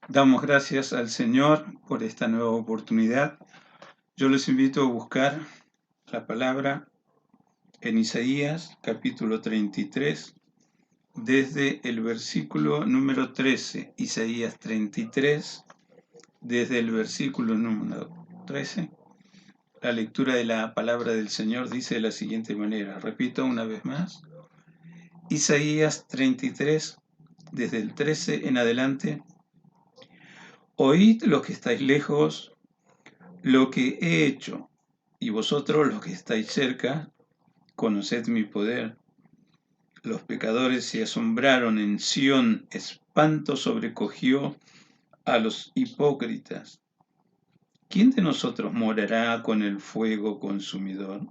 Damos gracias al Señor por esta nueva oportunidad. Yo les invito a buscar la palabra en Isaías capítulo 33, desde el versículo número 13. Isaías 33, desde el versículo número 13. La lectura de la palabra del Señor dice de la siguiente manera. Repito una vez más. Isaías 33, desde el 13 en adelante. Oíd los que estáis lejos lo que he hecho, y vosotros los que estáis cerca, conoced mi poder. Los pecadores se asombraron en Sión, espanto sobrecogió a los hipócritas. ¿Quién de nosotros morará con el fuego consumidor?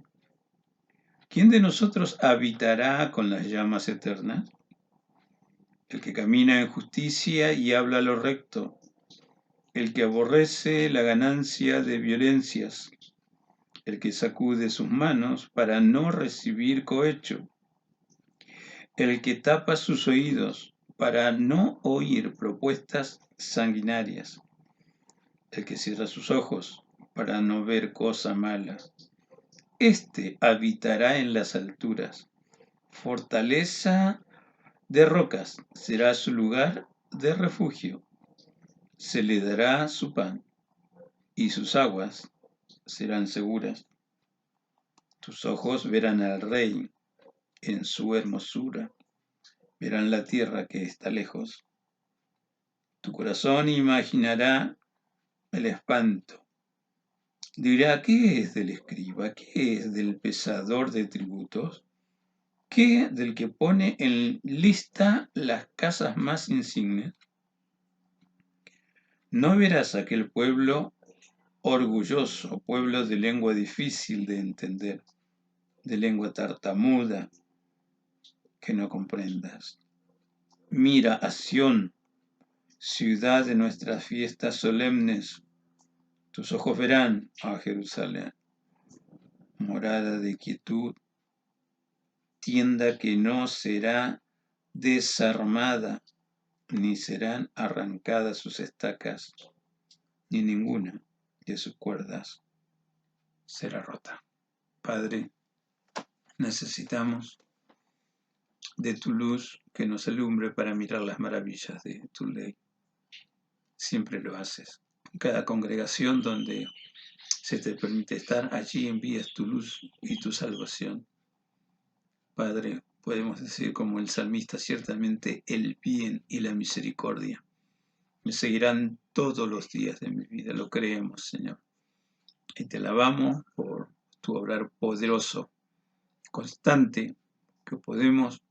¿Quién de nosotros habitará con las llamas eternas? El que camina en justicia y habla lo recto, el que aborrece la ganancia de violencias, el que sacude sus manos para no recibir cohecho, el que tapa sus oídos para no oír propuestas sanguinarias, el que cierra sus ojos para no ver cosa mala. Este habitará en las alturas, fortaleza de rocas será su lugar de refugio. Se le dará su pan y sus aguas serán seguras. Tus ojos verán al Rey en su hermosura, verán la tierra que está lejos. Tu corazón imaginará el espanto. Dirá, ¿qué es del escriba? ¿Qué es del pesador de tributos? ¿Qué del que pone en lista las casas más insignes? No verás aquel pueblo orgulloso, pueblo de lengua difícil de entender, de lengua tartamuda, que no comprendas. Mira a Sión, ciudad de nuestras fiestas solemnes. Tus ojos verán a Jerusalén, morada de quietud, tienda que no será desarmada, ni serán arrancadas sus estacas, ni ninguna de sus cuerdas será rota. Padre, necesitamos de tu luz que nos alumbre para mirar las maravillas de tu ley. Siempre lo haces. En cada congregación donde se te permite estar, allí envías tu luz y tu salvación. Padre, podemos decir como el salmista, ciertamente el bien y la misericordia me seguirán todos los días de mi vida. Lo creemos, Señor. Y te alabamos por tu obrar poderoso, constante, que podemos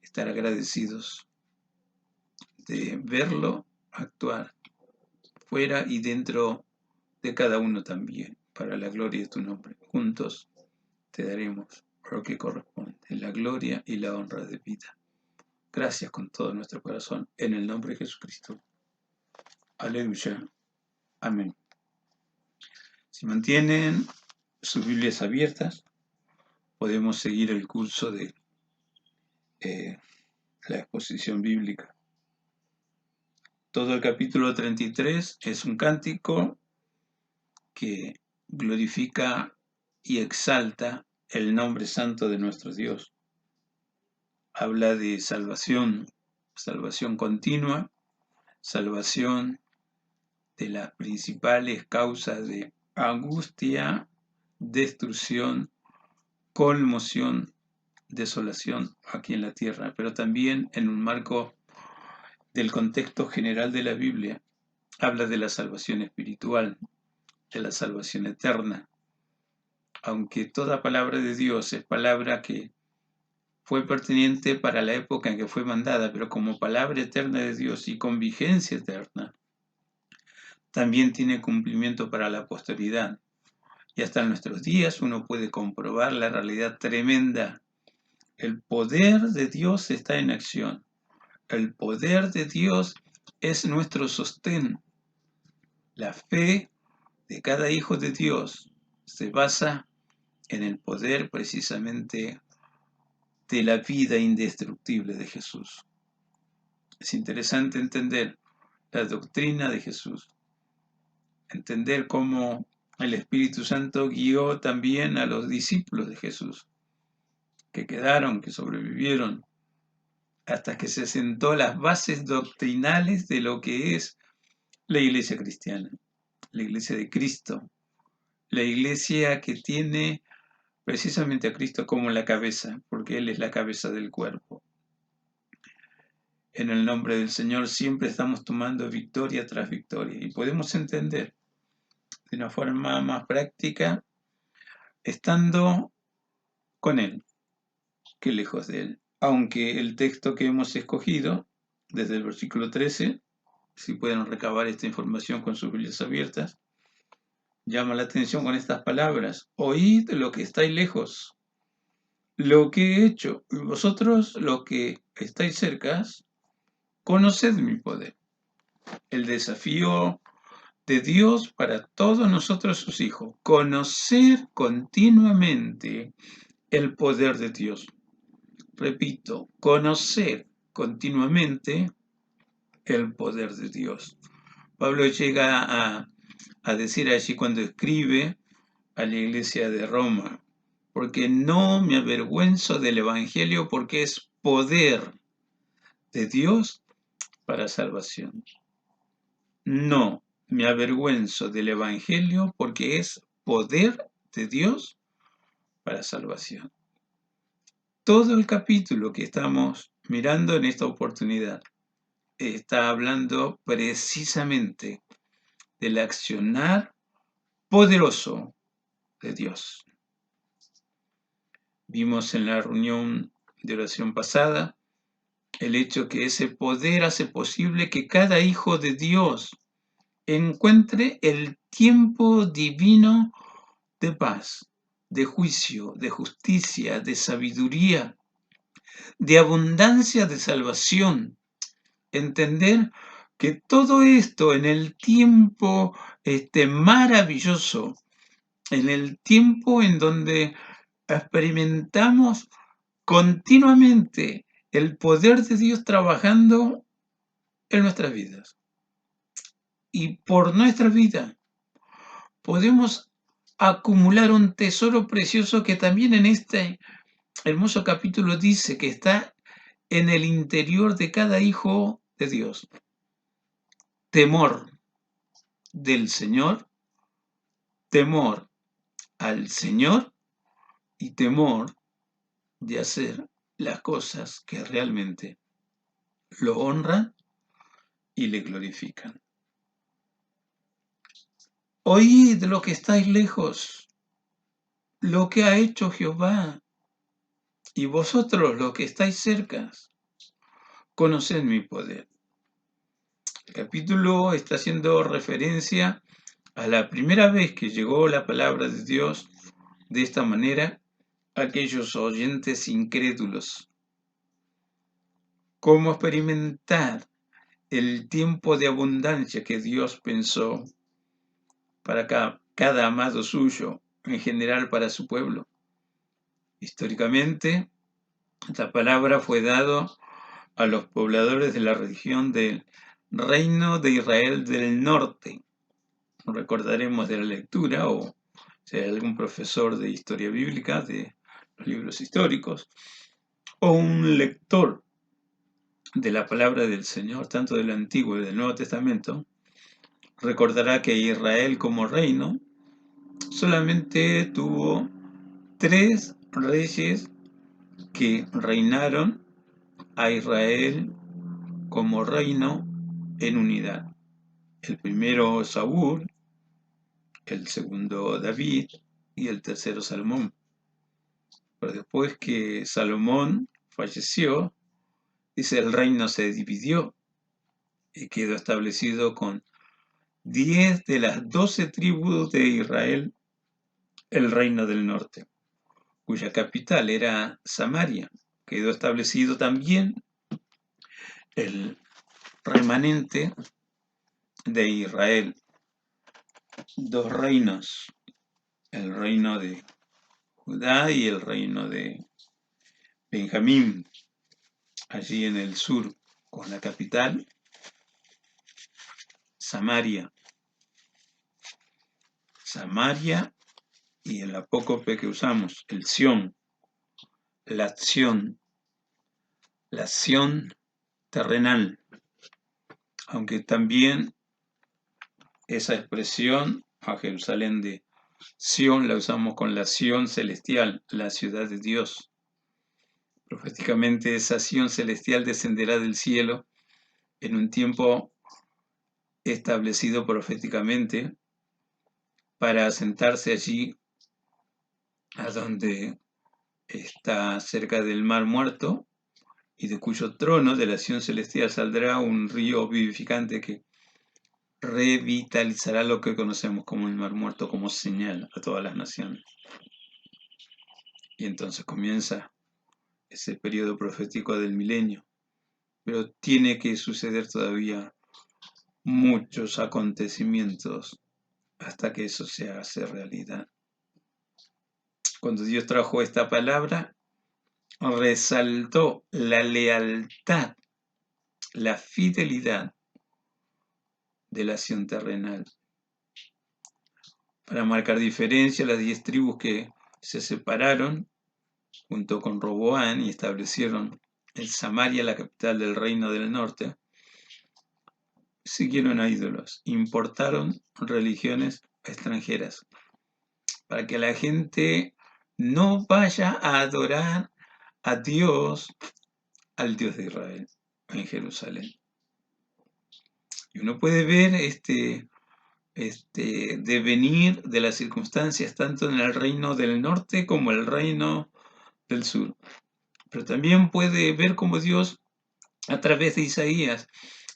estar agradecidos de verlo actuar fuera y dentro de cada uno también, para la gloria de tu nombre. Juntos te daremos lo que corresponde, la gloria y la honra de vida. Gracias con todo nuestro corazón, en el nombre de Jesucristo. Aleluya. Amén. Si mantienen sus Biblias abiertas, podemos seguir el curso de la exposición bíblica. Todo el capítulo 33 es un cántico que glorifica y exalta el nombre santo de nuestro Dios. Habla de salvación, salvación continua, salvación de las principales causas de angustia, destrucción, conmoción, desolación aquí en la tierra, pero también en un marco del contexto general de la Biblia. Habla de la salvación espiritual, de la salvación eterna. Aunque toda palabra de Dios es palabra que fue pertinente para la época en que fue mandada, pero como palabra eterna de Dios y con vigencia eterna, también tiene cumplimiento para la posteridad. Y hasta en nuestros días uno puede comprobar la realidad tremenda. El poder de Dios está en acción. El poder de Dios es nuestro sostén. La fe de cada hijo de Dios se basa en el poder precisamente de la vida indestructible de Jesús. Es interesante entender la doctrina de Jesús. Entender cómo el Espíritu Santo guió también a los discípulos de Jesús, que quedaron, que sobrevivieron, hasta que se sentó las bases doctrinales de lo que es la iglesia cristiana, la iglesia de Cristo, la iglesia que tiene precisamente a Cristo como la cabeza, porque Él es la cabeza del cuerpo. En el nombre del Señor siempre estamos tomando victoria tras victoria y podemos entender de una forma más práctica estando con Él que lejos de Él. Aunque el texto que hemos escogido, desde el versículo 13, si pueden recabar esta información con sus Biblias abiertas, llama la atención con estas palabras: oíd lo que estáis lejos, lo que he hecho, y vosotros los que estáis cerca, conoced mi poder. El desafío de Dios para todos nosotros sus hijos, conocer continuamente el poder de Dios. Repito, conocer continuamente el poder de Dios. Pablo llega a decir allí cuando escribe a la iglesia de Roma: porque no me avergüenzo del Evangelio, porque es poder de Dios para salvación. No me avergüenzo del Evangelio, porque es poder de Dios para salvación. Todo el capítulo que estamos mirando en esta oportunidad está hablando precisamente del accionar poderoso de Dios. Vimos en la reunión de oración pasada el hecho que ese poder hace posible que cada hijo de Dios encuentre el tiempo divino de paz, de juicio, de justicia, de sabiduría, de abundancia de salvación. Entender que todo esto en el tiempo maravilloso, en el tiempo en donde experimentamos continuamente el poder de Dios trabajando en nuestras vidas. Y por nuestra vida podemos acumular un tesoro precioso que también en este hermoso capítulo dice que está en el interior de cada hijo de Dios. Temor del Señor, temor al Señor y temor de hacer las cosas que realmente lo honran y le glorifican. Oíd lo que estáis lejos, lo que ha hecho Jehová, y vosotros los que estáis cerca, conoced mi poder. El capítulo está haciendo referencia a la primera vez que llegó la palabra de Dios de esta manera a aquellos oyentes incrédulos. Cómo experimentar el tiempo de abundancia que Dios pensó para cada amado suyo, en general para su pueblo. Históricamente, esta palabra fue dada a los pobladores de la región del Reino de Israel del Norte. Recordaremos de la lectura, o si hay algún profesor de historia bíblica, de los libros históricos, o un lector de la palabra del Señor, tanto del Antiguo y del Nuevo Testamento, recordará que Israel como reino solamente tuvo 3 reyes que reinaron a Israel como reino en unidad. El primero Saúl, el segundo David y el tercero Salomón. Pero después que Salomón falleció, dice, el reino se dividió y quedó establecido con 10 de las 12 tribus de Israel, el reino del norte, cuya capital era Samaria. Quedó establecido también el remanente de Israel. 2 reinos, el reino de Judá y el reino de Benjamín, allí en el sur, con la capital Samaria. Samaria y el apócope que usamos, el Sión, la acción terrenal. Aunque también esa expresión a Jerusalén de Sión la usamos con la Sión celestial, la ciudad de Dios. Proféticamente esa Sión celestial descenderá del cielo en un tiempo establecido proféticamente para asentarse allí a donde está cerca del mar muerto y de cuyo trono de la Sión celestial saldrá un río vivificante que revitalizará lo que conocemos como el mar muerto como señal a todas las naciones. Y entonces comienza ese periodo profético del milenio, pero tiene que suceder todavía muchos acontecimientos hasta que eso se hace realidad. Cuando Dios trajo esta palabra, resaltó la lealtad, la fidelidad de la acción terrenal. Para marcar diferencia, las 10 tribus que se separaron junto con Roboán y establecieron en Samaria, la capital del reino del norte, siguieron a ídolos, importaron religiones extranjeras para que la gente no vaya a adorar a Dios, al Dios de Israel, en Jerusalén. Y uno puede ver este devenir de las circunstancias tanto en el reino del norte como el reino del sur. Pero también puede ver cómo Dios, a través de Isaías,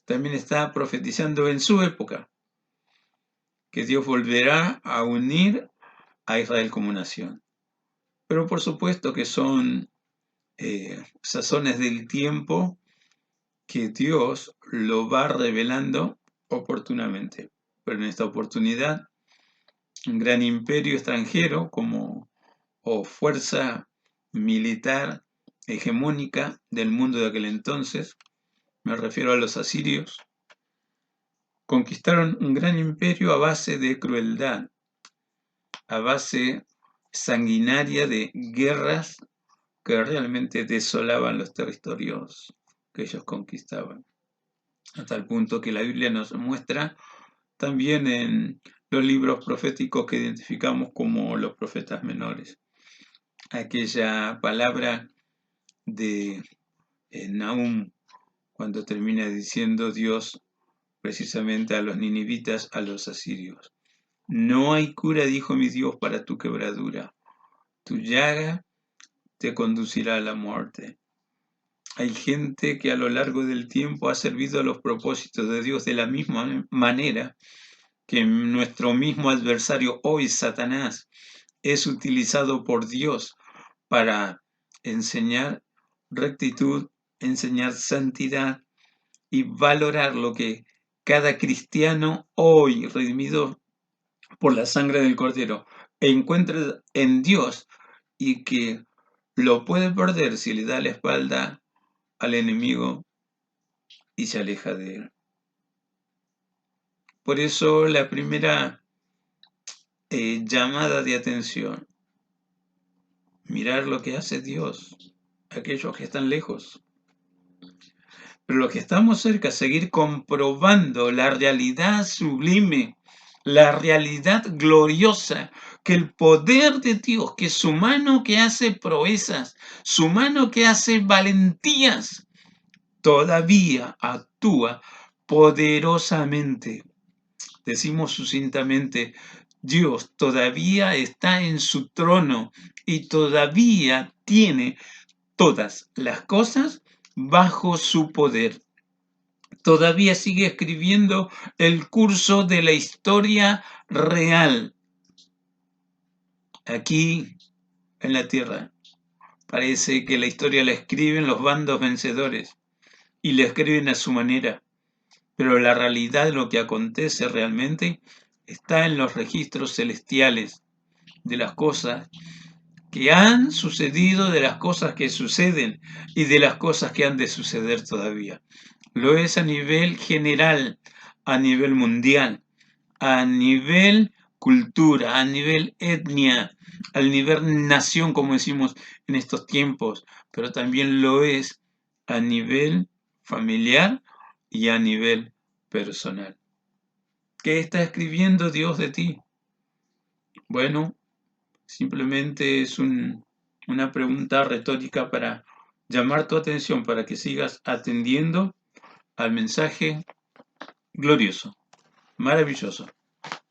también está profetizando en su época, que Dios volverá a unir a Israel como nación. Pero por supuesto que son sazones del tiempo que Dios lo va revelando oportunamente. Pero en esta oportunidad, un gran imperio extranjero o fuerza militar hegemónica del mundo de aquel entonces, me refiero a los asirios, conquistaron un gran imperio a base de crueldad, a base sanguinaria de guerras que realmente desolaban los territorios que ellos conquistaban. Hasta el punto que la Biblia nos muestra también en los libros proféticos que identificamos como los profetas menores. Aquella palabra de Nahum, cuando termina diciendo Dios precisamente a los ninivitas, a los asirios. No hay cura, dijo mi Dios, para tu quebradura. Tu llaga te conducirá a la muerte. Hay gente que a lo largo del tiempo ha servido a los propósitos de Dios de la misma manera que nuestro mismo adversario hoy, Satanás, es utilizado por Dios para enseñar rectitud, enseñar santidad y valorar lo que cada cristiano hoy, redimido por la sangre del Cordero, encuentra en Dios y que lo puede perder si le da la espalda al enemigo y se aleja de él. Por eso la primera llamada de atención, mirar lo que hace Dios, aquellos que están lejos. Pero los que estamos cerca, seguir comprobando la realidad sublime, la realidad gloriosa, que el poder de Dios, que su mano que hace proezas, su mano que hace valentías, todavía actúa poderosamente. Decimos sucintamente, Dios todavía está en su trono y todavía tiene todas las cosas bajo su poder. Todavía sigue escribiendo el curso de la historia real aquí en la tierra. Parece que la historia la escriben los bandos vencedores y la escriben a su manera, pero la realidad de lo que acontece realmente está en los registros celestiales de las cosas que han sucedido, de las cosas que suceden y de las cosas que han de suceder todavía. Lo es a nivel general, a nivel mundial, a nivel cultura, a nivel etnia, al nivel nación, como decimos en estos tiempos, pero también lo es a nivel familiar y a nivel personal. ¿Qué está escribiendo Dios de ti? Bueno, simplemente es una pregunta retórica para llamar tu atención, para que sigas atendiendo al mensaje glorioso, maravilloso,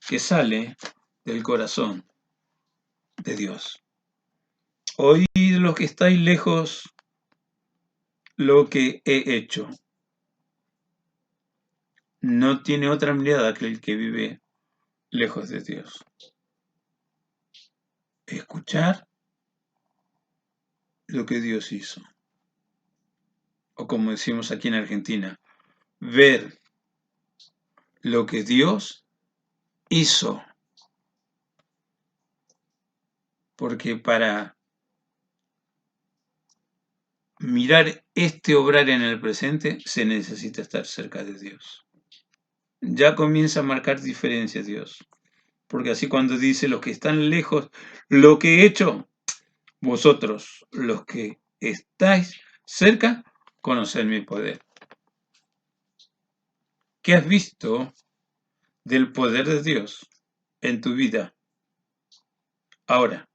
que sale del corazón de Dios. Oíd los que estáis lejos lo que he hecho. No tiene otra mirada que el que vive lejos de Dios. Escuchar lo que Dios hizo. O como decimos aquí en Argentina, ver lo que Dios hizo. Porque para mirar este obrar en el presente se necesita estar cerca de Dios. Ya comienza a marcar diferencia Dios. Porque así cuando dice los que están lejos, lo que he hecho, vosotros los que estáis cerca, conoced mi poder. ¿Qué has visto del poder de Dios en tu vida ahora,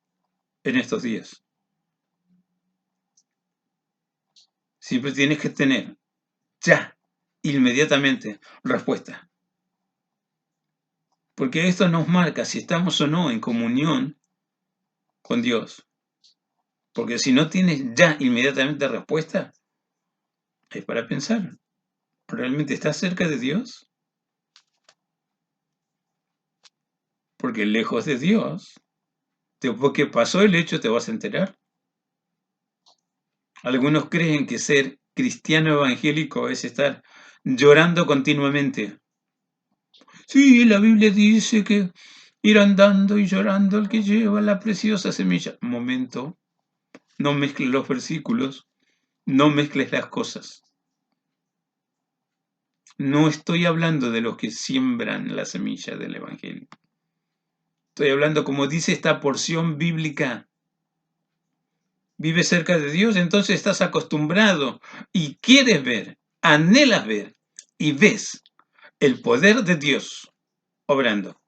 en estos días? Siempre tienes que tener ya, inmediatamente, respuesta. Porque esto nos marca si estamos o no en comunión con Dios. Porque si no tienes ya inmediatamente respuesta, es para pensar. ¿Realmente estás cerca de Dios? Porque lejos de Dios, porque pasó el hecho, te vas a enterar. Algunos creen que ser cristiano evangélico es estar llorando continuamente. Sí, la Biblia dice que ir andando y llorando el que lleva la preciosa semilla. Un momento, no mezcles los versículos, no mezcles las cosas. No estoy hablando de los que siembran la semilla del Evangelio. Estoy hablando, como dice esta porción bíblica, vives cerca de Dios, entonces estás acostumbrado y quieres ver, anhelas ver y ves el poder de Dios obrando.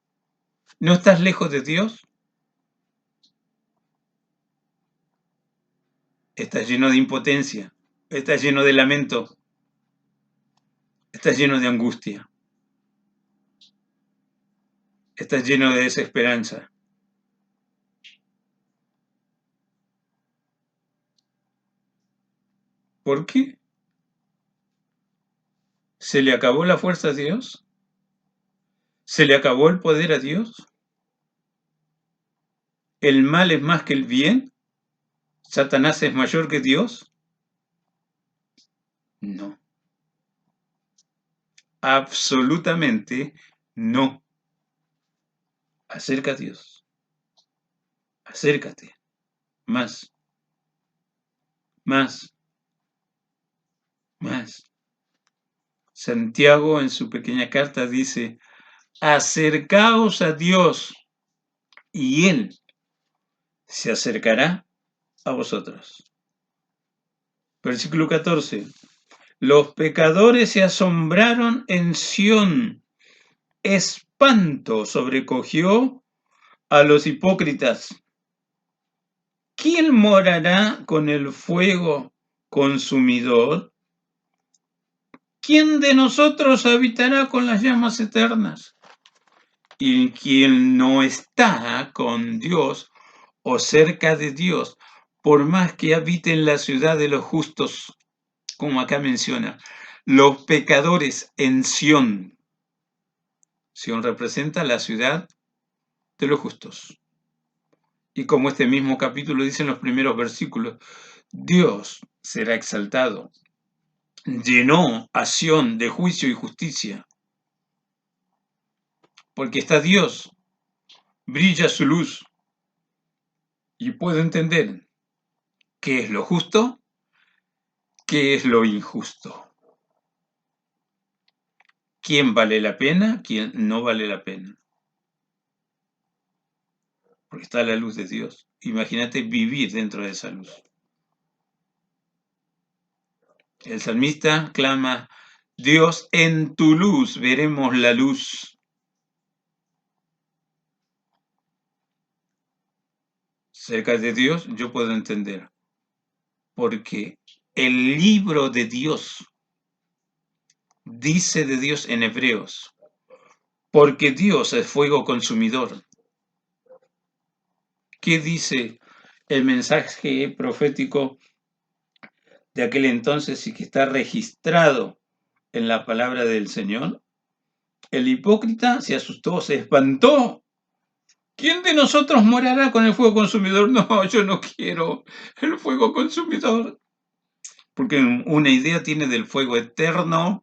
¿No estás lejos de Dios? Estás lleno de impotencia, estás lleno de lamento, estás lleno de angustia, estás lleno de desesperanza. ¿Por qué? ¿Se le acabó la fuerza a Dios? ¿Se le acabó el poder a Dios? ¿El mal es más que el bien? ¿Satanás es mayor que Dios? No, absolutamente no. Acerca a Dios, acércate, más, más, más. Santiago en su pequeña carta dice, acercaos a Dios y Él se acercará a vosotros. Versículo 14. Los pecadores se asombraron en Sión. Espanto sobrecogió a los hipócritas. ¿Quién morará con el fuego consumidor? ¿Quién de nosotros habitará con las llamas eternas? Y quien no está con Dios o cerca de Dios, por más que habite en la ciudad de los justos, como acá menciona, los pecadores en Sión. Sión representa la ciudad de los justos. Y como este mismo capítulo dice en los primeros versículos, Dios será exaltado. Llenó a Sión de juicio y justicia. Porque está Dios, brilla su luz. Y puedo entender qué es lo justo, qué es lo injusto. quién vale la pena, quién no vale la pena. Porque está la luz de Dios. Imagínate vivir dentro de esa luz. El salmista clama, Dios, en tu luz veremos la luz. Cerca de Dios yo puedo entender. Porque el libro de Dios dice de Dios en Hebreos, porque Dios es fuego consumidor. ¿Qué dice el mensaje profético de aquel entonces y que está registrado en la palabra del Señor? El hipócrita se asustó, se espantó. ¿Quién de nosotros morará con el fuego consumidor? No, yo no quiero el fuego consumidor. Porque una idea tiene del fuego eterno,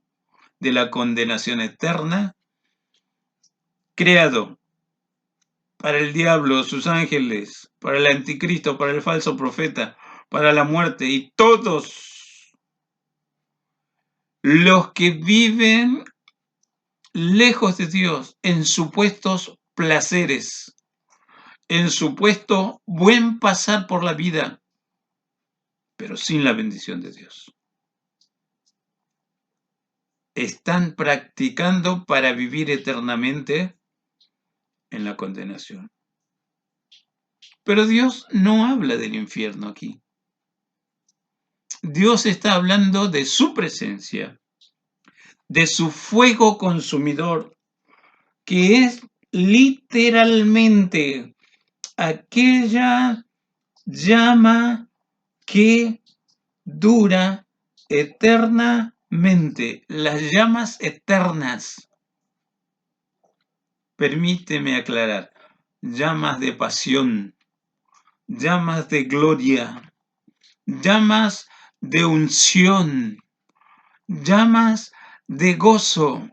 de la condenación eterna, creado para el diablo, sus ángeles, para el anticristo, para el falso profeta, para la muerte y todos los que viven lejos de Dios en supuestos placeres, en supuesto buen pasar por la vida, pero sin la bendición de Dios. Están practicando para vivir eternamente en la condenación. Pero Dios no habla del infierno aquí. Dios está hablando de su presencia, de su fuego consumidor, que es literalmente aquella llama que dura eternamente, las llamas eternas. Permíteme aclarar, llamas de pasión, llamas de gloria, llamas de unción, llamas de gozo,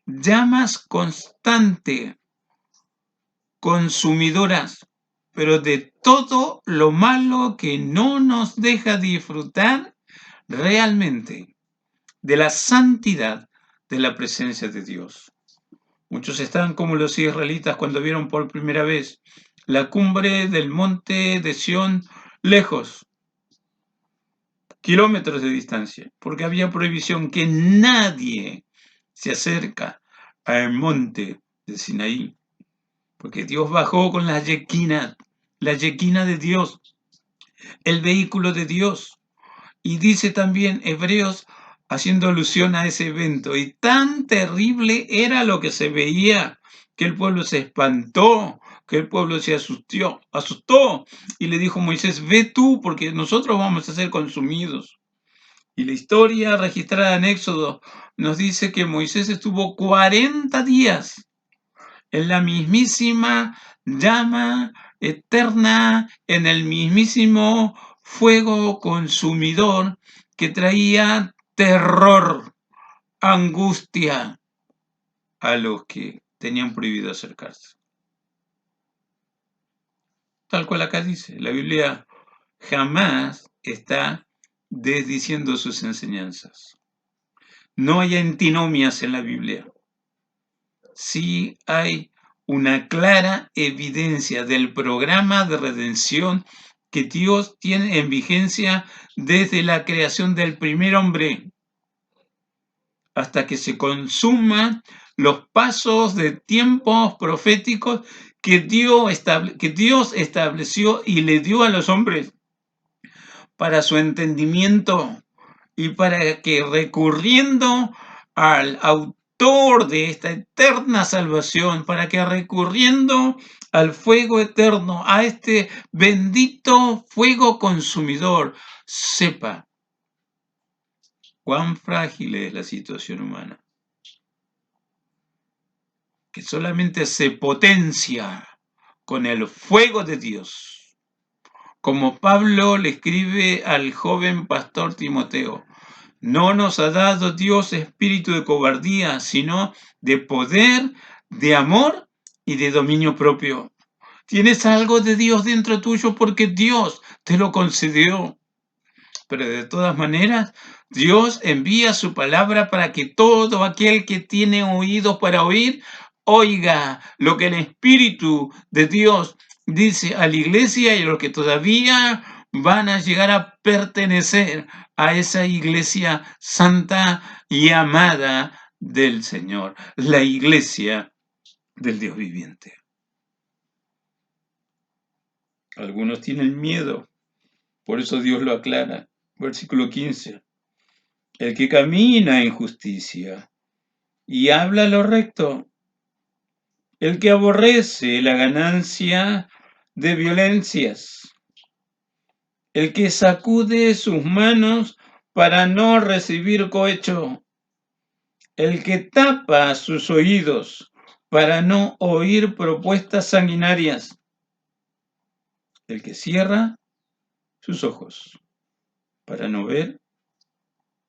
llamas constante, consumidoras, pero de todo lo malo que no nos deja disfrutar realmente de la santidad de la presencia de Dios. Muchos están como los israelitas cuando vieron por primera vez la cumbre del monte de Sión lejos, kilómetros de distancia, porque había prohibición que nadie se acerca al monte de Sinaí, porque Dios bajó con la yequina de Dios, el vehículo de Dios. Y dice también Hebreos, haciendo alusión a ese evento, y tan terrible era lo que se veía, que el pueblo se espantó, que el pueblo se asustó, y le dijo Moisés, ve tú, porque nosotros vamos a ser consumidos. Y la historia registrada en Éxodo nos dice que Moisés estuvo 40 días en la mismísima llama eterna, en el mismísimo fuego consumidor que traía terror, angustia a los que tenían prohibido acercarse. Tal cual acá dice, la Biblia jamás está desdiciendo sus enseñanzas. No hay antinomias en la Biblia. Sí hay una clara evidencia del programa de redención que Dios tiene en vigencia desde la creación del primer hombre hasta que se consuman los pasos de tiempos proféticos que Dios estableció y le dio a los hombres para su entendimiento y para que recurriendo al autor de esta eterna salvación, para que recurriendo al fuego eterno, a este bendito fuego consumidor, sepa cuán frágil es la situación humana, que solamente se potencia con el fuego de Dios. Como Pablo le escribe al joven pastor Timoteo, no nos ha dado Dios espíritu de cobardía, sino de poder, de amor y de dominio propio. Tienes algo de Dios dentro tuyo porque Dios te lo concedió. Pero de todas maneras, Dios envía su palabra para que todo aquel que tiene oídos para oír, oiga lo que el Espíritu de Dios dice a la iglesia y a los que todavía van a llegar a pertenecer a esa iglesia santa y amada del Señor, la iglesia del Dios viviente. Algunos tienen miedo, por eso Dios lo aclara. Versículo 15. El que camina en justicia y habla lo recto, el que aborrece la ganancia de violencias, el que sacude sus manos para no recibir cohecho, el que tapa sus oídos para no oír propuestas sanguinarias, el que cierra sus ojos para no ver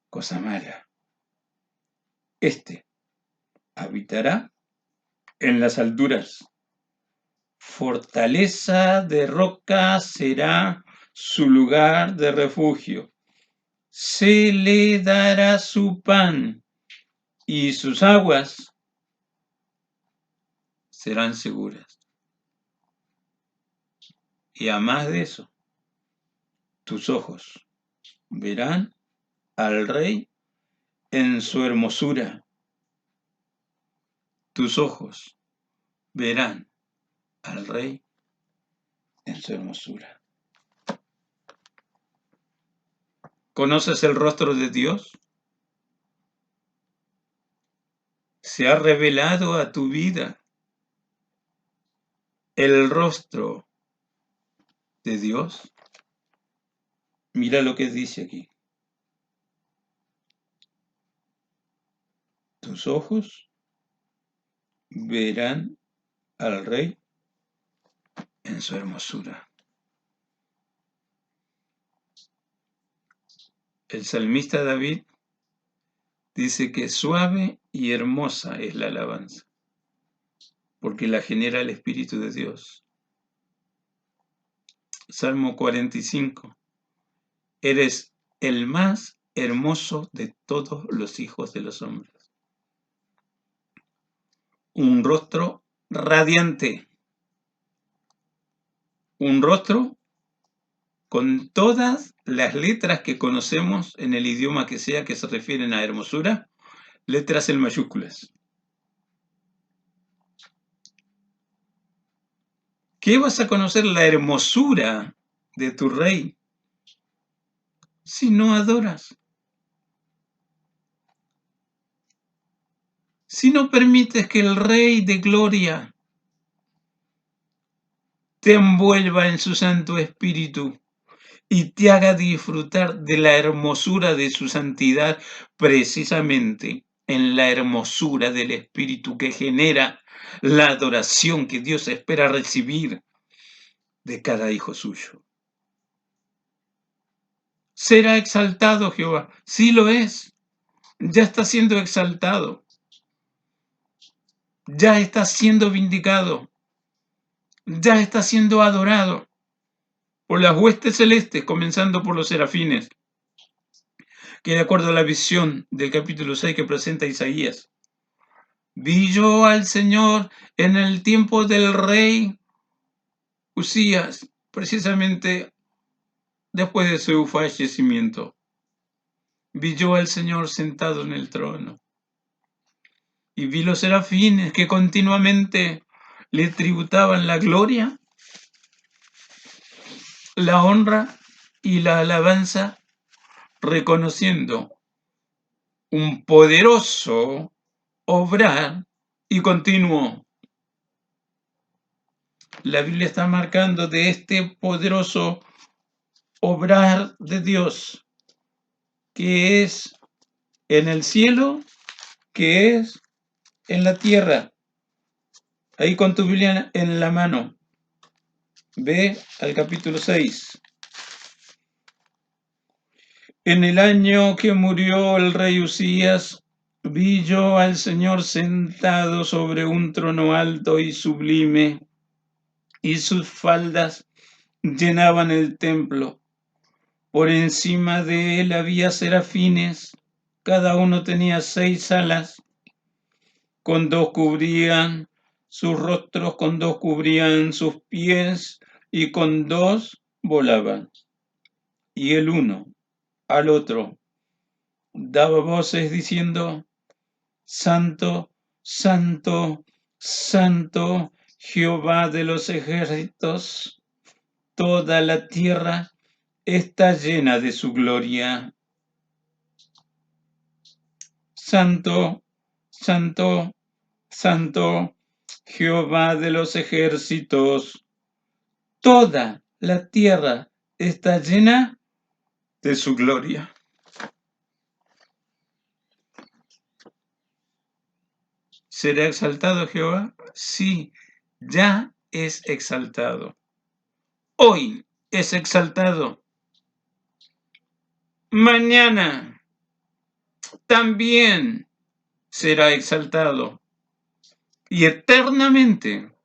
cosa mala. Este habitará en las alturas. Fortaleza de roca será su lugar de refugio. Se le dará su pan y sus aguas serán seguras. Y a más de eso, tus ojos verán al Rey en su hermosura. Tus ojos verán al Rey en su hermosura. ¿Conoces el rostro de Dios? Se ha revelado a tu vida el rostro de Dios. Mira lo que dice aquí. Tus ojos verán al Rey en su hermosura. El salmista David dice que suave y hermosa es la alabanza, porque la genera el Espíritu de Dios. Salmo 45. Eres el más hermoso de todos los hijos de los hombres. Un rostro radiante. Un rostro con todas las letras que conocemos en el idioma que sea que se refieren a hermosura, letras en mayúsculas. ¿Qué vas a conocer la hermosura de tu Rey si no adoras? Si no permites que el Rey de Gloria te envuelva en su Santo Espíritu y te haga disfrutar de la hermosura de su santidad, precisamente en la hermosura del Espíritu que genera la adoración que Dios espera recibir de cada hijo suyo. ¿Será exaltado Jehová? Sí lo es. Ya está siendo exaltado. Ya está siendo vindicado. Ya está siendo adorado por las huestes celestes, comenzando por los serafines, que de acuerdo a la visión del capítulo 6 que presenta Isaías, vi yo al Señor en el tiempo del rey Usías, precisamente después de su fallecimiento. Vi yo al Señor sentado en el trono y vi los serafines que continuamente le tributaban la gloria, la honra y la alabanza, reconociendo un poderoso obrar y continuo. La Biblia está marcando de este poderoso obrar de Dios, que es en el cielo, que es en la tierra. Ahí con tu Biblia en la mano, ve al capítulo 6. En el año que murió el rey Usías, vi yo al Señor sentado sobre un trono alto y sublime, y sus faldas llenaban el templo. Por encima de él había serafines, cada uno tenía 6 alas, con 2 cubrían sus rostros, con 2 cubrían sus pies, y con 2 volaban. Y el uno al otro daba voces diciendo: Santo, Santo, Santo, Jehová de los ejércitos, toda la tierra está llena de su gloria. Santo, Santo, Santo, Jehová de los ejércitos, toda la tierra está llena de su gloria. ¿Será exaltado Jehová? Sí, ya es exaltado. Hoy es exaltado. Mañana también será exaltado. Y eternamente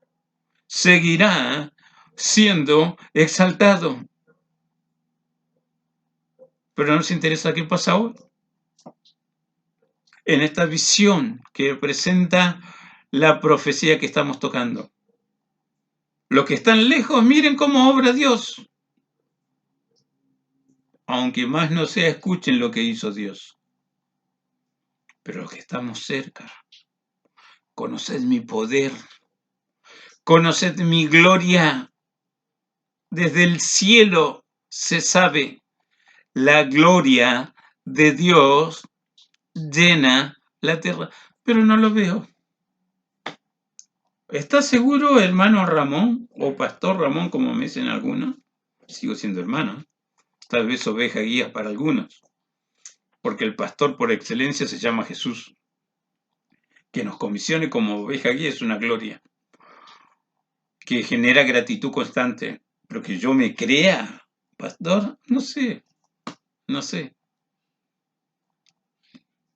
seguirá siendo exaltado. Pero no nos interesa qué pasa hoy. En esta visión que presenta la profecía que estamos tocando. Los que están lejos, miren cómo obra Dios. Aunque más no sea, escuchen lo que hizo Dios. Pero los que estamos cerca, conoced mi poder, conoced mi gloria. Desde el cielo se sabe, la gloria de Dios llena la tierra, pero no lo veo. ¿Está seguro, hermano Ramón, o pastor Ramón, como me dicen algunos? Sigo siendo hermano, tal vez oveja guía para algunos, porque el pastor por excelencia se llama Jesús. Que nos comisione como oveja guía es una gloria, que genera gratitud constante, pero que yo me crea pastor, no sé.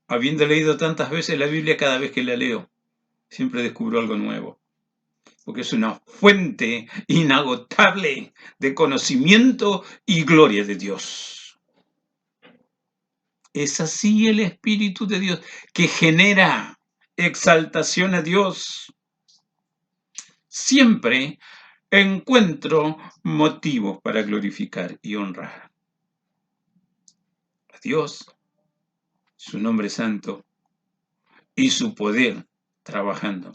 Habiendo leído tantas veces la Biblia, cada vez que la leo, siempre descubro algo nuevo, porque es una fuente inagotable de conocimiento y gloria de Dios. Es así el Espíritu de Dios, que genera exaltación a Dios. Siempre encuentro motivos para glorificar y honrar a Dios, su nombre santo y su poder trabajando.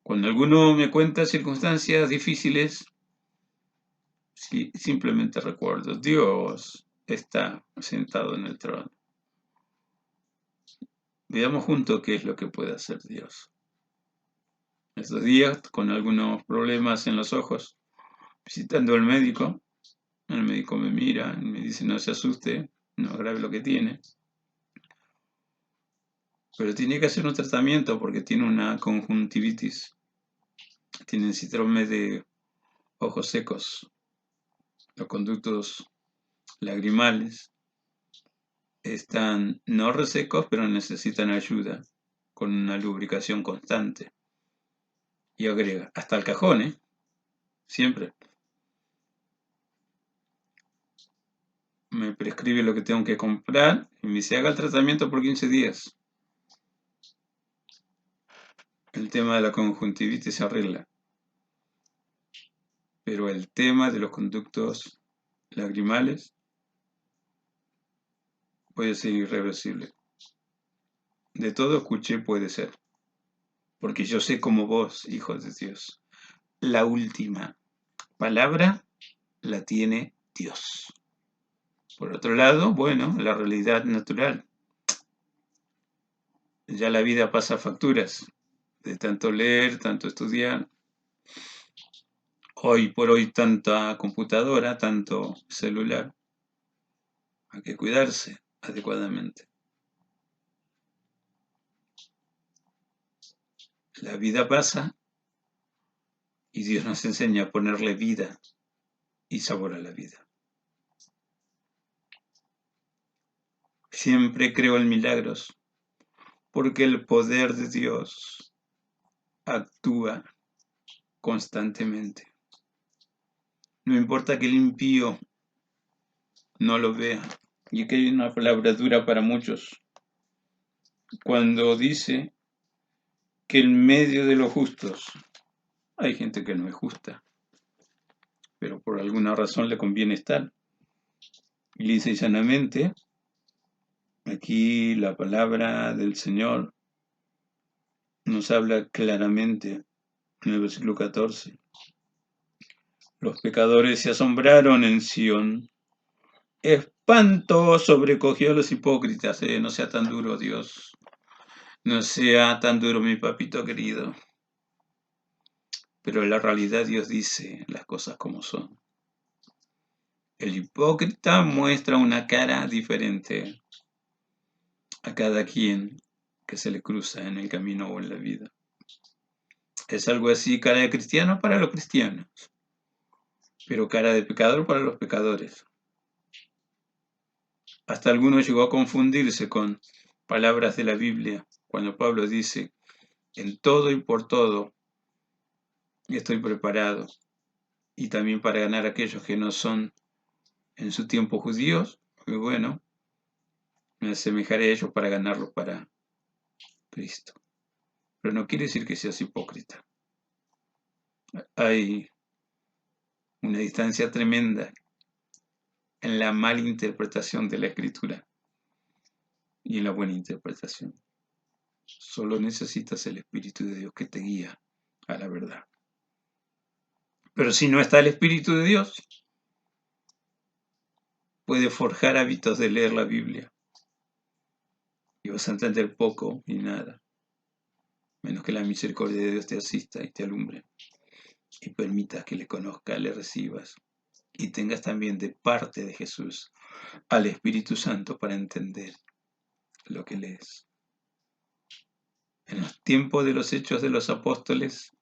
Cuando alguno me cuenta circunstancias difíciles, sí, simplemente recuerdo, Dios está sentado en el trono. Veamos juntos qué es lo que puede hacer Dios. Estos días, con algunos problemas en los ojos, visitando al médico, el médico me mira y me dice: no se asuste, no es grave lo que tiene, pero tiene que hacer un tratamiento porque tiene una conjuntivitis, tiene síndrome de ojos secos, los conductos lagrimales están no resecos, pero necesitan ayuda con una lubricación constante. Y agrega, hasta el cajón, siempre. Me prescribe lo que tengo que comprar y me dice: haga el tratamiento por 15 días. El tema de la conjuntivitis se arregla, pero el tema de los conductos lagrimales puede ser irreversible. De todo escuché puede ser, porque yo sé como vos, hijos de Dios, la última palabra la tiene Dios. Por otro lado, bueno, la realidad natural. Ya la vida pasa facturas de tanto leer, tanto estudiar. Hoy por hoy tanta computadora, tanto celular. Hay que cuidarse adecuadamente. La vida pasa y Dios nos enseña a ponerle vida y sabor a la vida. Siempre creo en milagros, porque el poder de Dios actúa constantemente. No importa que el impío no lo vea. Y aquí hay una palabra dura para muchos. Cuando dice que en medio de los justos hay gente que no es justa, pero por alguna razón le conviene estar. Y lisa y llanamente, aquí la palabra del Señor nos habla claramente en el versículo 14. Los pecadores se asombraron en Sión. Espanto sobrecogió a los hipócritas. No sea tan duro, Dios. No sea tan duro, mi papito querido. Pero en la realidad Dios dice las cosas como son. El hipócrita muestra una cara diferente a cada quien que se le cruza en el camino o en la vida. Es algo así, cara de cristiano para los cristianos, pero cara de pecador para los pecadores. Hasta alguno llegó a confundirse con palabras de la Biblia, cuando Pablo dice, en todo y por todo estoy preparado, y también para ganar a aquellos que no son en su tiempo judíos, y bueno, me asemejaré a ellos para ganarlos para Cristo. Pero no quiere decir que seas hipócrita. Hay una distancia tremenda en la mala interpretación de la Escritura y en la buena interpretación. Solo necesitas el Espíritu de Dios que te guía a la verdad. Pero si no está el Espíritu de Dios, puede forjar hábitos de leer la Biblia y vas a entender poco y nada, menos que la misericordia de Dios te asista y te alumbre y permitas que le conozcas, le recibas y tengas también de parte de Jesús al Espíritu Santo para entender lo que lees. En los tiempos de los Hechos de los Apóstoles,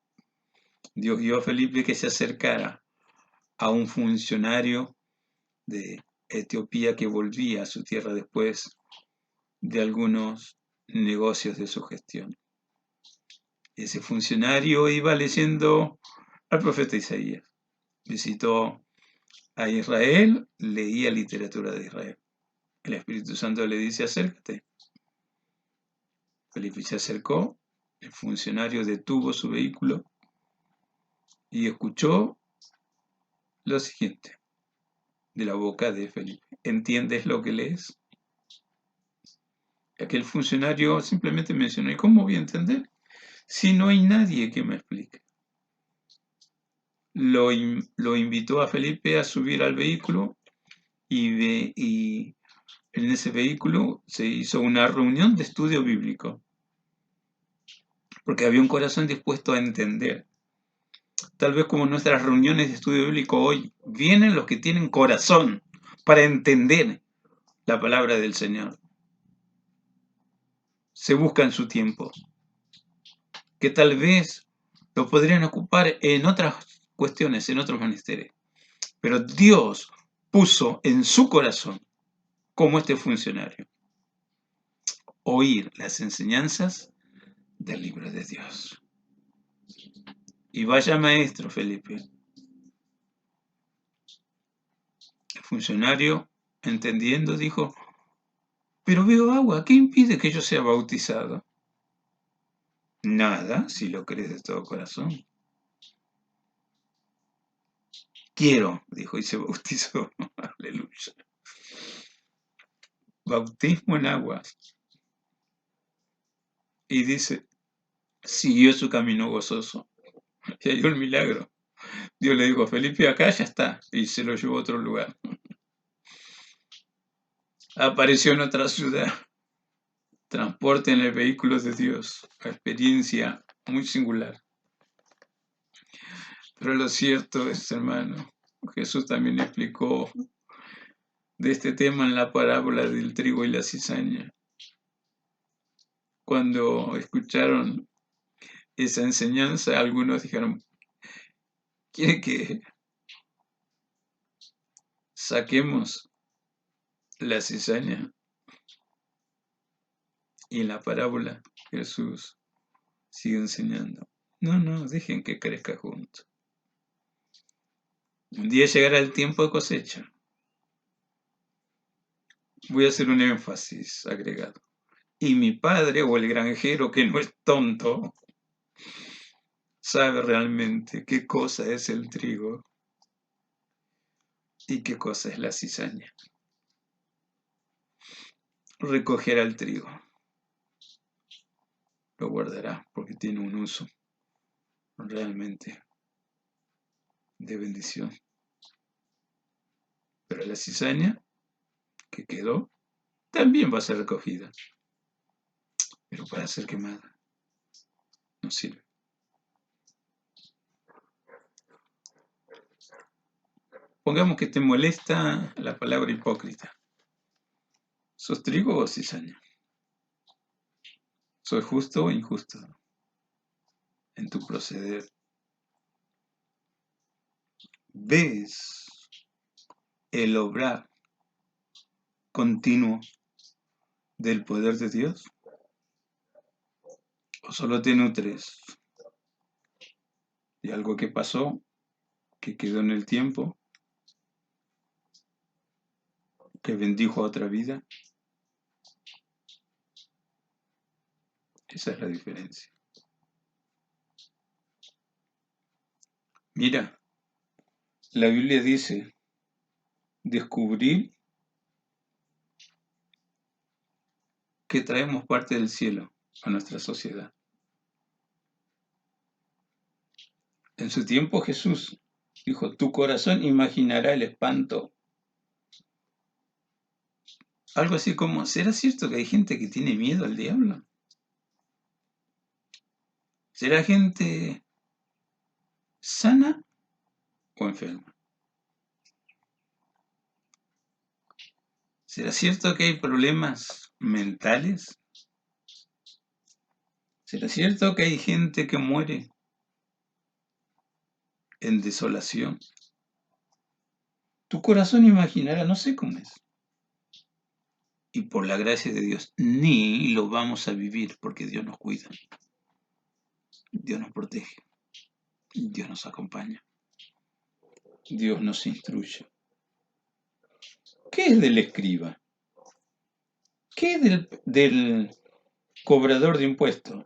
Dios guió a Felipe que se acercara a un funcionario de Etiopía que volvía a su tierra después de algunos negocios de su gestión. Ese funcionario iba leyendo al profeta Isaías. Visitó a Israel, leía literatura de Israel. El Espíritu Santo le dice, acércate. Felipe se acercó, el funcionario detuvo su vehículo y escuchó lo siguiente de la boca de Felipe. ¿Entiendes lo que lees? Aquel funcionario simplemente mencionó, ¿y cómo voy a entender? Si no hay nadie que me explique. Lo invitó a Felipe a subir al vehículo y en ese vehículo se hizo una reunión de estudio bíblico, porque había un corazón dispuesto a entender. Tal vez como nuestras reuniones de estudio bíblico hoy, vienen los que tienen corazón para entender la palabra del Señor. Se buscan su tiempo, que tal vez lo podrían ocupar en otras cuestiones, en otros menesteres. Pero Dios puso en su corazón, como este funcionario, oír las enseñanzas del libro de Dios. Y vaya maestro, Felipe. El funcionario, entendiendo, dijo, pero veo agua, ¿qué impide que yo sea bautizado? Nada, si lo crees de todo corazón. Quiero, dijo, y se bautizó. Aleluya. Bautismo en agua. Y dice, siguió su camino gozoso. Y hay un milagro. Dios le dijo, Felipe, acá ya está. Y se lo llevó a otro lugar. Apareció en otra ciudad. Transporte en el vehículo de Dios. Experiencia muy singular. Pero lo cierto es, hermano, Jesús también explicó de este tema en la parábola del trigo y la cizaña. Cuando escucharon esa enseñanza, algunos dijeron, ¿quiere que saquemos la cizaña? Y en la parábola Jesús sigue enseñando. No, dejen que crezca junto. Un día llegará el tiempo de cosecha. Voy a hacer un énfasis agregado. Y mi padre o el granjero, que no es tonto, sabe realmente qué cosa es el trigo y qué cosa es la cizaña. Recogerá el trigo, lo guardará porque tiene un uso realmente de bendición. Pero la cizaña que quedó también va a ser recogida, pero para ser quemada no sirve. Pongamos que te molesta la palabra hipócrita. ¿Sos trigo o cizaña? ¿Soy justo o injusto en tu proceder? ¿Ves el obrar continuo del poder de Dios? ¿O solo te nutres de algo que pasó, que quedó en el tiempo, que bendijo a otra vida? Esa es la diferencia. Mira, la Biblia dice, descubrir que traemos parte del cielo a nuestra sociedad. En su tiempo Jesús dijo, tu corazón imaginará el espanto. Algo así como, ¿será cierto que hay gente que tiene miedo al diablo? ¿Será gente sana o enferma? ¿Será cierto que hay problemas mentales? ¿Será cierto que hay gente que muere en desolación? Tu corazón imaginará, no sé cómo es. Y por la gracia de Dios, ni lo vamos a vivir porque Dios nos cuida, Dios nos protege, Dios nos acompaña, Dios nos instruye. ¿Qué es del escriba? ¿Qué es del cobrador de impuestos?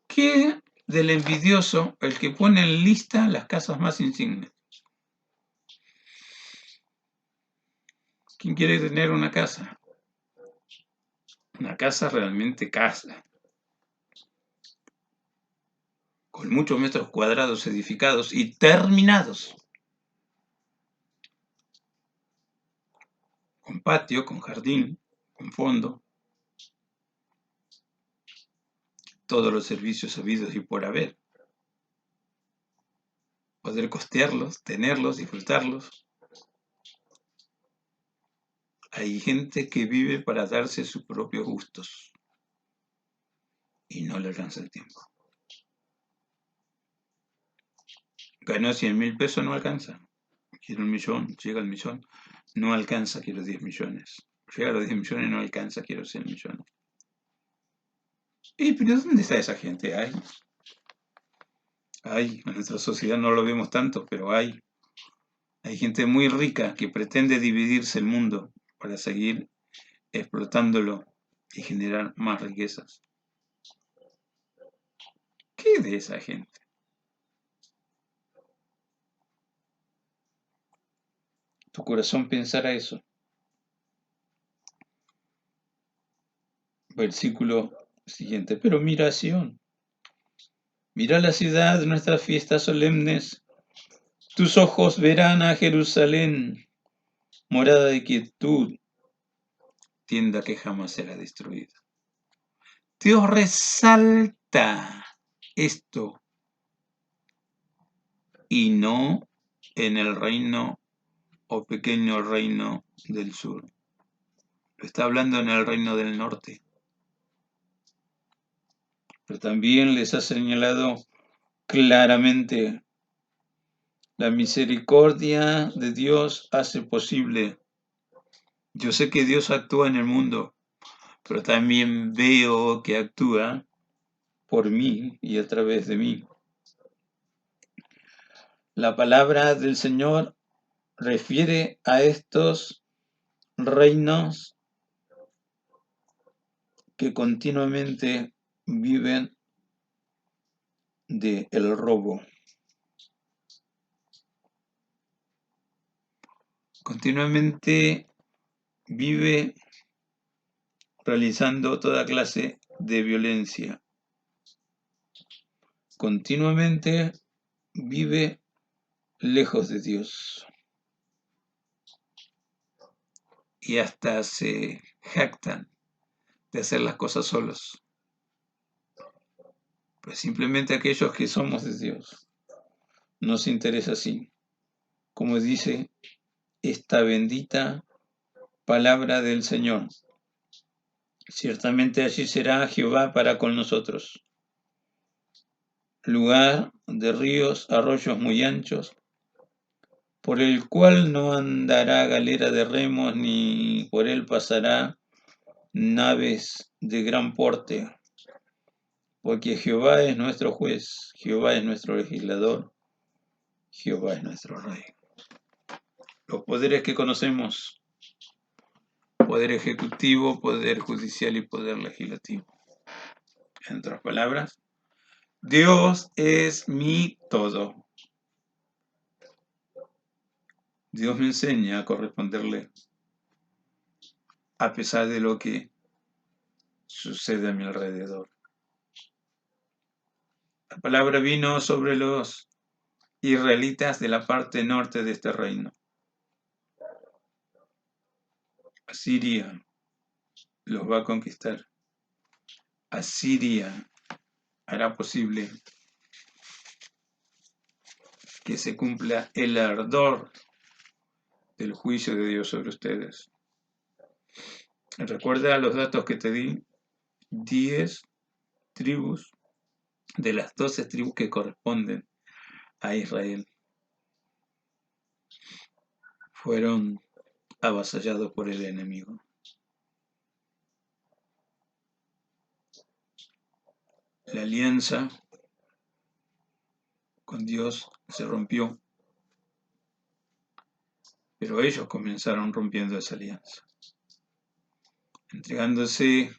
¿Qué del envidioso, el que pone en lista las casas más insignes? ¿Quién quiere tener una casa? Una casa realmente casa, con muchos metros cuadrados edificados y terminados, con patio, con jardín, con fondo, todos los servicios habidos y por haber. Poder costearlos, tenerlos, disfrutarlos. Hay gente que vive para darse sus propios gustos y no le alcanza el tiempo. Ganó 100.000 pesos, no alcanza. Quiero 1.000.000, llega al 1.000.000, no alcanza, quiero 10 millones. Llega a los 10 millones, no alcanza, quiero 100 millones. Pero ¿dónde está esa gente? Hay, en nuestra sociedad no lo vemos tanto, pero hay. Hay gente muy rica que pretende dividirse el mundo para seguir explotándolo y generar más riquezas. ¿Qué de esa gente? Tu corazón pensará eso. Versículo siguiente. Pero mira Sión, mira la ciudad de nuestras fiestas solemnes. Tus ojos verán a Jerusalén, morada de quietud, tienda que jamás será destruida. Dios resalta esto y no en el reino o pequeño reino del sur. Lo está hablando en el reino del norte. Pero también les ha señalado claramente la misericordia de Dios hace posible. Yo sé que Dios actúa en el mundo, pero también veo que actúa por mí y a través de mí. La palabra del Señor refiere a estos reinos que continuamente viven del robo. Continuamente vive realizando toda clase de violencia. Continuamente vive lejos de Dios. Y hasta se jactan de hacer las cosas solos. Pues simplemente aquellos que somos de Dios nos interesa así. Como dice esta bendita palabra del Señor. Ciertamente allí será Jehová para con nosotros. Lugar de ríos, arroyos muy anchos, por el cual no andará galera de remos, ni por él pasará naves de gran porte. Porque Jehová es nuestro juez, Jehová es nuestro legislador, Jehová es nuestro rey. Los poderes que conocemos, poder ejecutivo, poder judicial y poder legislativo. En otras palabras, Dios es mi todo. Dios me enseña a corresponderle a pesar de lo que sucede a mi alrededor. La palabra vino sobre los israelitas de la parte norte de este reino. Asiria los va a conquistar. Asiria hará posible que se cumpla el ardor del juicio de Dios sobre ustedes. Recuerda los datos que te di, 10 tribus de las 12 tribus que corresponden a Israel fueron avasallados por el enemigo. La alianza con Dios se rompió, pero ellos comenzaron rompiendo esa alianza, entregándose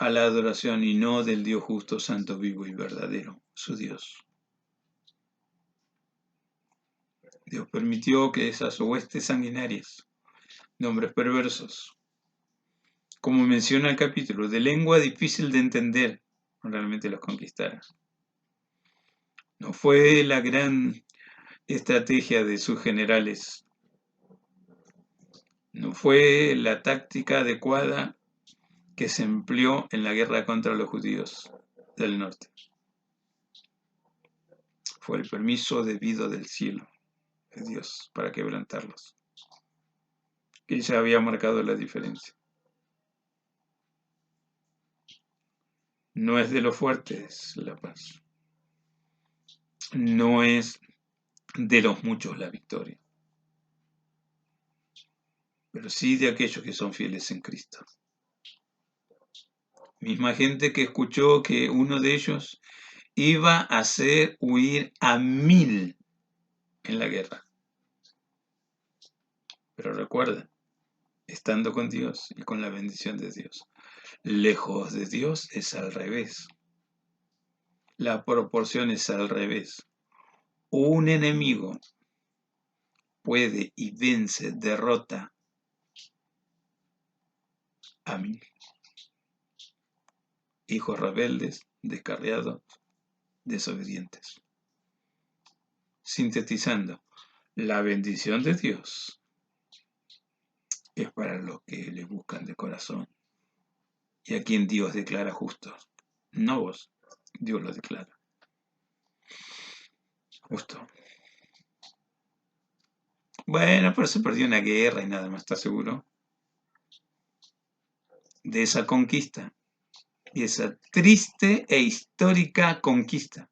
a la adoración y no del Dios justo, santo, vivo y verdadero, su Dios. Dios permitió que esas huestes sanguinarias de hombres perversos, como menciona el capítulo, de lengua difícil de entender, realmente los conquistaran. No fue la gran estrategia de sus generales, no fue la táctica adecuada que se empleó en la guerra contra los judíos del norte. Fue el permiso debido del cielo de Dios para quebrantarlos, que ya había marcado la diferencia. No es de los fuertes la paz, no es de los muchos la victoria, pero sí de aquellos que son fieles en Cristo. Misma gente que escuchó que uno de ellos iba a hacer huir a 1000 en la guerra. Pero recuerda, estando con Dios y con la bendición de Dios, lejos de Dios es al revés. La proporción es al revés. Un enemigo puede y vence, derrota a 1000. Hijos rebeldes, descarriados, desobedientes. Sintetizando, la bendición de Dios es para los que le buscan de corazón y a quien Dios declara justos. No vos, Dios lo declara justo. Bueno, pero se perdió una guerra y nada más, ¿estás seguro? De esa conquista, y esa triste e histórica conquista.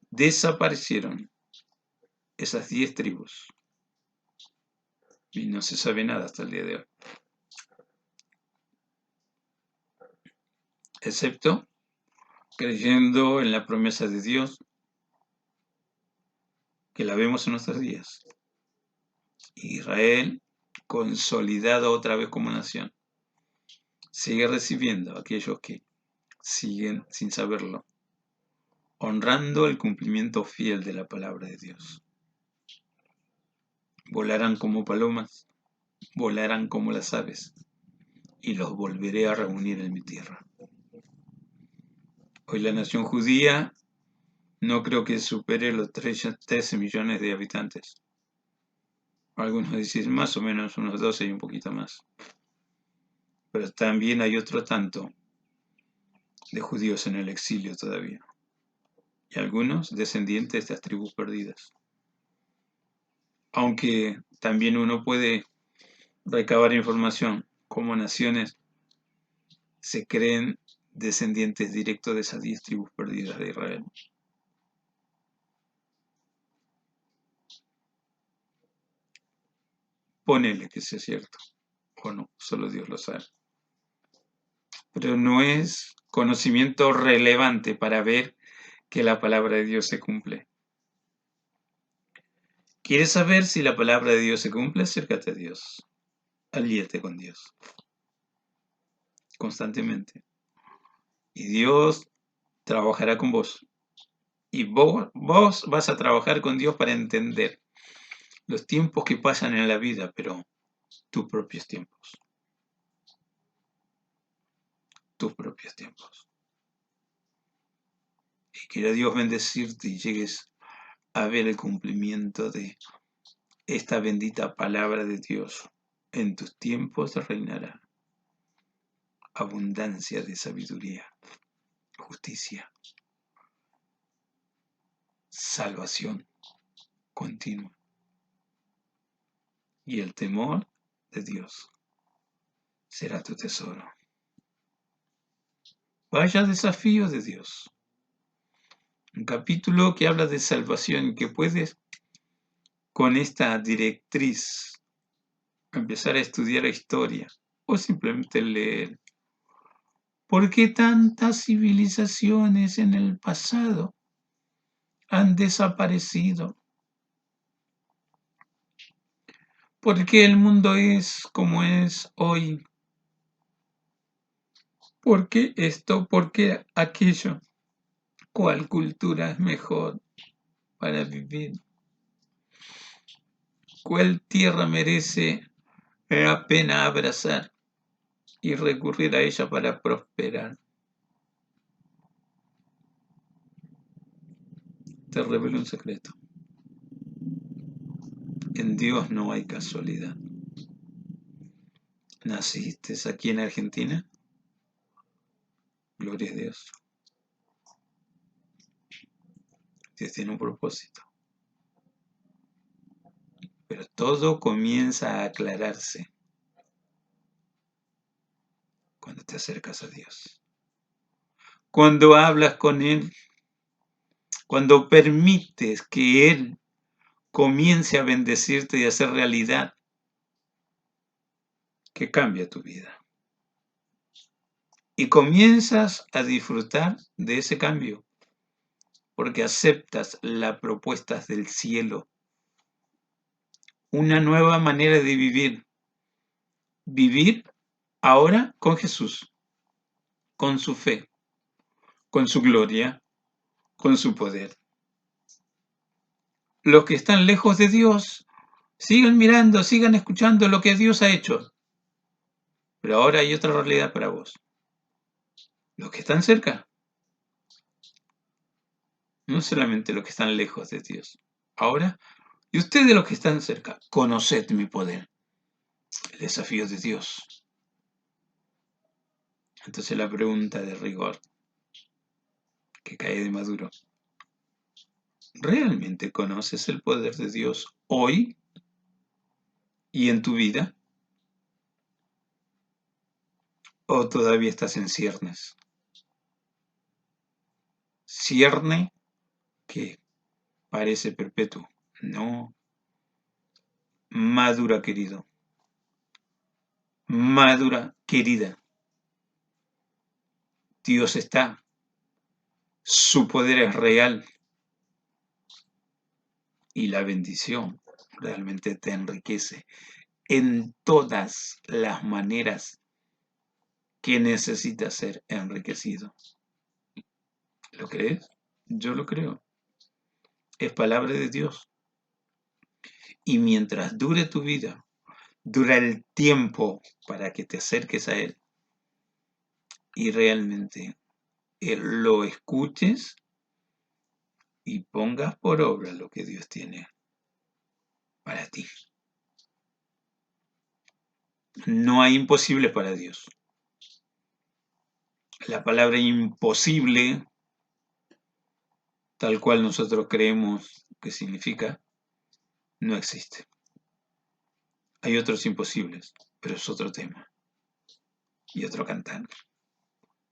Desaparecieron esas 10 tribus y no se sabe nada hasta el día de hoy, excepto creyendo en la promesa de Dios que la vemos en nuestros días. Israel consolidada otra vez como nación. Sigue recibiendo a aquellos que siguen sin saberlo, honrando el cumplimiento fiel de la palabra de Dios. Volarán como palomas, volarán como las aves, y los volveré a reunir en mi tierra. Hoy la nación judía no creo que supere los 13 millones de habitantes. Algunos dicen más o menos unos 12 y un poquito más. Pero también hay otro tanto de judíos en el exilio todavía. Y algunos descendientes de las tribus perdidas. Aunque también uno puede recabar información como naciones se creen descendientes directos de esas 10 tribus perdidas de Israel. Ponele que sea cierto o no, solo Dios lo sabe. Pero no es conocimiento relevante para ver que la palabra de Dios se cumple. ¿Quieres saber si la palabra de Dios se cumple? Acércate a Dios. Alíate con Dios. Constantemente. Y Dios trabajará con vos. Y vos vas a trabajar con Dios para entender los tiempos que pasan en la vida, pero tus propios tiempos. Tus propios tiempos. Y quiera Dios bendecirte y llegues a ver el cumplimiento de esta bendita palabra de Dios. En tus tiempos reinará abundancia de sabiduría, justicia, salvación continua y el temor de Dios será tu tesoro. Vaya desafío de Dios. Un capítulo que habla de salvación y que puedes con esta directriz empezar a estudiar la historia o simplemente leer. ¿Por qué tantas civilizaciones en el pasado han desaparecido? ¿Por qué el mundo es como es hoy? ¿Por qué esto? ¿Por qué aquello? ¿Cuál cultura es mejor para vivir? ¿Cuál tierra merece la pena abrazar y recurrir a ella para prosperar? Te revelo un secreto. En Dios no hay casualidad. ¿Naciste aquí en Argentina? Gloria a Dios. Dios tiene un propósito. Pero todo comienza a aclararse cuando te acercas a Dios. Cuando hablas con Él, cuando permites que Él comience a bendecirte y a hacer realidad que cambia tu vida. Y comienzas a disfrutar de ese cambio, porque aceptas las propuestas del cielo. Una nueva manera de vivir. Vivir ahora con Jesús, con su fe, con su gloria, con su poder. Los que están lejos de Dios, sigan mirando, sigan escuchando lo que Dios ha hecho. Pero ahora hay otra realidad para vos. Los que están cerca, no solamente los que están lejos de Dios. Ahora, y ustedes los que están cerca, conoced mi poder. El desafío de Dios. Entonces la pregunta de rigor que cae de Maduro. ¿Realmente conoces el poder de Dios hoy y en tu vida? ¿O todavía estás en ciernes? Cierne que parece perpetuo. No. Madura, querido. Madura, querida. Dios está. Su poder es real. Y la bendición realmente te enriquece en todas las maneras que necesita ser enriquecido. ¿Lo crees? Yo lo creo. Es palabra de Dios. Y mientras dure tu vida, dura el tiempo para que te acerques a Él y realmente lo escuches y pongas por obra lo que Dios tiene para ti. No hay imposible para Dios. La palabra imposible, tal cual nosotros creemos que significa, no existe. Hay otros imposibles, pero es otro tema y otro cantar.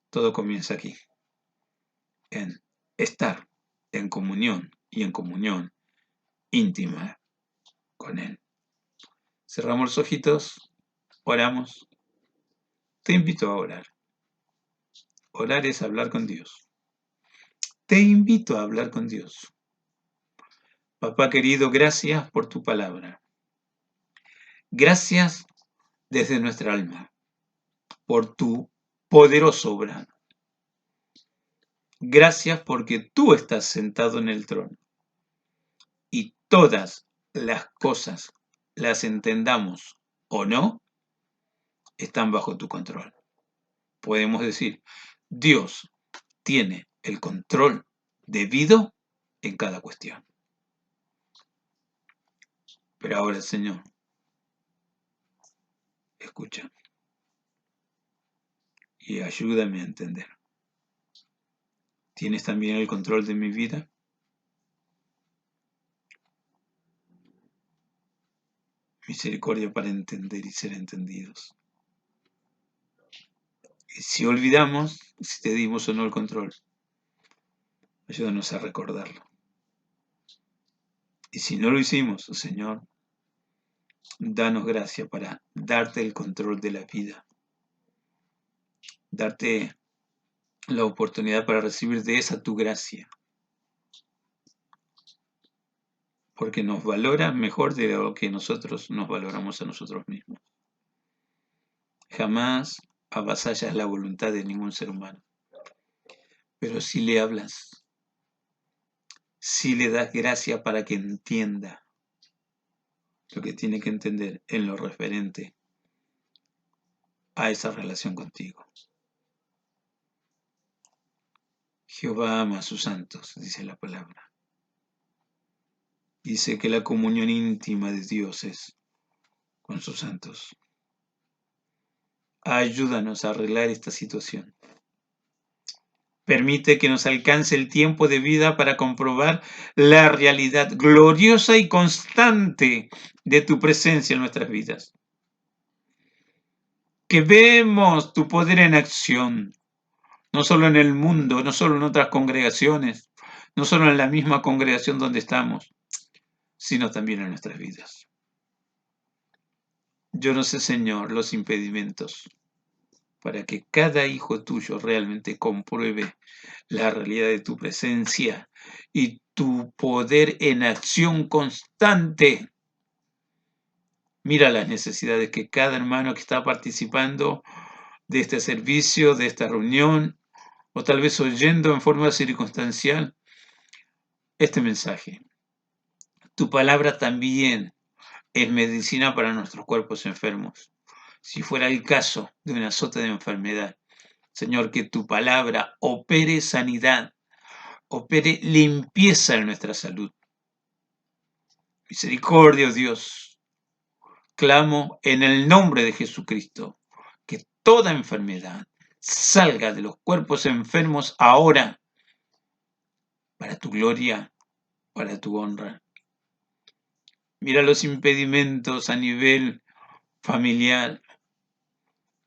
Todo comienza aquí, en estar en comunión y en comunión íntima con Él. Cerramos los ojitos, oramos. Te invito a orar. Orar es hablar con Dios. Te invito a hablar con Dios. Papá querido, gracias por tu palabra. Gracias desde nuestra alma por tu poderosa obra. Gracias porque tú estás sentado en el trono y todas las cosas, las entendamos o no, están bajo tu control. Podemos decir, Dios tiene el control debido en cada cuestión. Pero ahora, Señor, escucha y ayúdame a entender. ¿Tienes también el control de mi vida? Misericordia para entender y ser entendidos. Y si olvidamos, si te dimos o no el control, ayúdanos a recordarlo. Y si no lo hicimos, Señor, danos gracia para darte el control de la vida, darte la oportunidad para recibir de esa tu gracia, porque nos valora mejor de lo que nosotros nos valoramos a nosotros mismos. Jamás avasallas la voluntad de ningún ser humano, pero si le hablas, si le das gracia para que entienda lo que tiene que entender en lo referente a esa relación contigo. Jehová ama a sus santos, dice la palabra. Dice que la comunión íntima de Dios es con sus santos. Ayúdanos a arreglar esta situación. Permite que nos alcance el tiempo de vida para comprobar la realidad gloriosa y constante de tu presencia en nuestras vidas. Que vemos tu poder en acción, no solo en el mundo, no solo en otras congregaciones, no solo en la misma congregación donde estamos, sino también en nuestras vidas. Yo no sé, Señor, los impedimentos para que cada hijo tuyo realmente compruebe la realidad de tu presencia y tu poder en acción constante. Mira las necesidades que cada hermano que está participando de este servicio, de esta reunión, o tal vez oyendo en forma circunstancial este mensaje. Tu palabra también es medicina para nuestros cuerpos enfermos. Si fuera el caso de un azote de enfermedad, Señor, que tu palabra opere sanidad, opere limpieza en nuestra salud. Misericordia, oh Dios. Clamo en el nombre de Jesucristo que toda enfermedad salga de los cuerpos enfermos ahora para tu gloria, para tu honra. Mira los impedimentos a nivel familiar.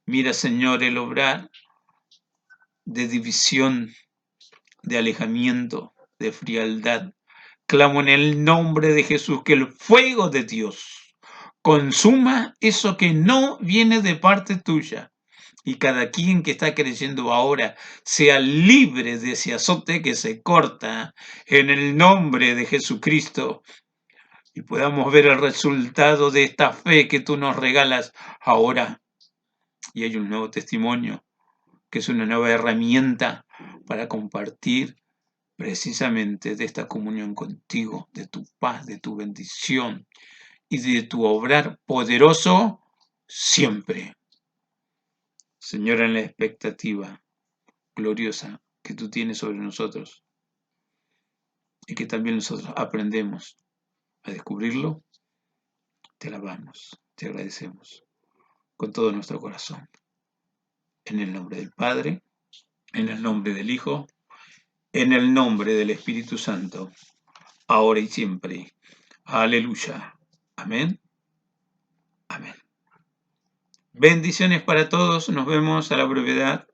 Mira, Señor, el obrar de división, de alejamiento, de frialdad. Clamo en el nombre de Jesús que el fuego de Dios consuma eso que no viene de parte tuya. Y cada quien que está creyendo ahora sea libre de ese azote que se corta en el nombre de Jesucristo. y podamos ver el resultado de esta fe que tú nos regalas ahora. Y hay un nuevo testimonio, que es una nueva herramienta para compartir precisamente de esta comunión contigo, de tu paz, de tu bendición y de tu obrar poderoso siempre. Señor, en la expectativa gloriosa que tú tienes sobre nosotros y que también nosotros aprendemos a descubrirlo, te alabamos, te agradecemos con todo nuestro corazón. En el nombre del Padre, en el nombre del Hijo, en el nombre del Espíritu Santo, ahora y siempre. Aleluya. Amén. Amén. Bendiciones para todos. Nos vemos a la brevedad.